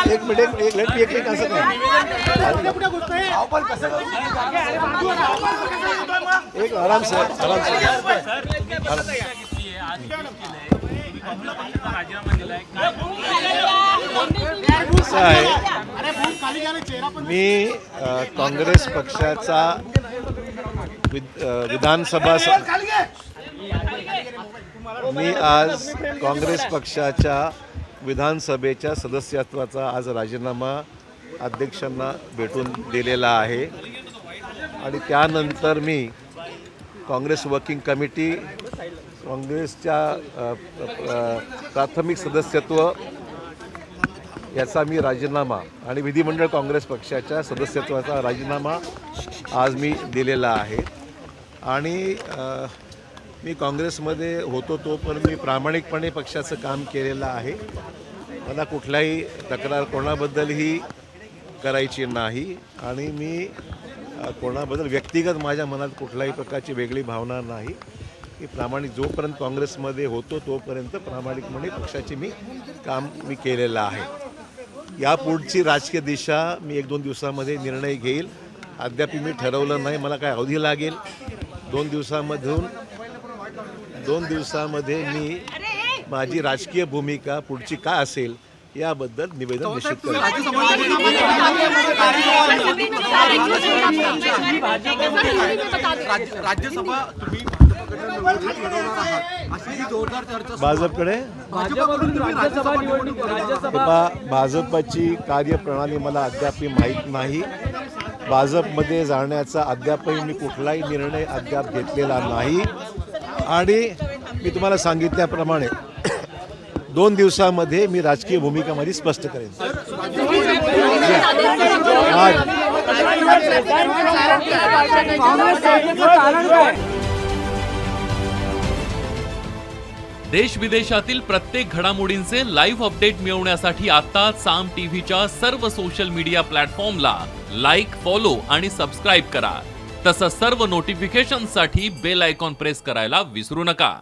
एक मिनिट एक असं एक आराम से मी काँग्रेस पक्षाचा विधानसभा मी आज काँग्रेस पक्षाच्या विधानसभेच्या सदस्यत्वाचा आज राजीनामा अध्यक्षांना भेटून दिलेला आहे आणि त्यानंतर मी काँग्रेस वर्किंग कमिटी काँग्रेसच्या प्राथमिक सदस्यत्व याचा मी राजीनामा आणि विधिमंडळ काँग्रेस पक्षाच्या सदस्यत्वाचा राजीनामा आज मी दिलेला आहे आणि मी काँग्रेसमध्ये होतो तो पण मी प्रामाणिकपणे पक्षाचं काम केलेलं आहे. मला कुठलाही तक्रार कोणाबद्दलही करायची नाही आणि मी कोणाबद्दल व्यक्तिगत माझ्या मनात कुठल्याही प्रकारची वेगळी भावना नाही. मी प्रामाणिक जोपर्यंत काँग्रेसमध्ये होतो तोपर्यंत प्रामाणिकपणे पक्षाचे काम मी केलेलं आहे. यापुढची राजकीय दिशा मी 1-2 दिवसामध्ये निर्णय घेईल. अद्याप मी ठरवलं नाही. मला काय अवधी लागेल 2 दिवसामध्ये मी माझी राजकीय भूमिका पुढची काय असेल याबद्दल निवेदन निश्चित करेन. भाजपकडे भाजपची कार्यप्रणाली मला अद्याप माहीत नाही. भाजपमध्ये जाण्याचा अद्यापही मी कुठलाही निर्णय अद्याप घेतलेला नाही आणि मी तुम्हाला सांगितल्याप्रमाणे 2 दिवसामध्ये मी राजकीय भूमिका माझी स्पष्ट करेन. देश विदेशातील प्रत्येक घडामोडींचे लाईव्ह अपडेट मिळवण्यासाठी आता साम टीव्हीच्या सर्व सोशल मीडिया प्लॅटफॉर्मला लाईक, फॉलो आणि सबस्क्राईब करा. तसंच सर्व नोटिफिकेशनसाठी बेल आयकॉन प्रेस करायला विसरू नका.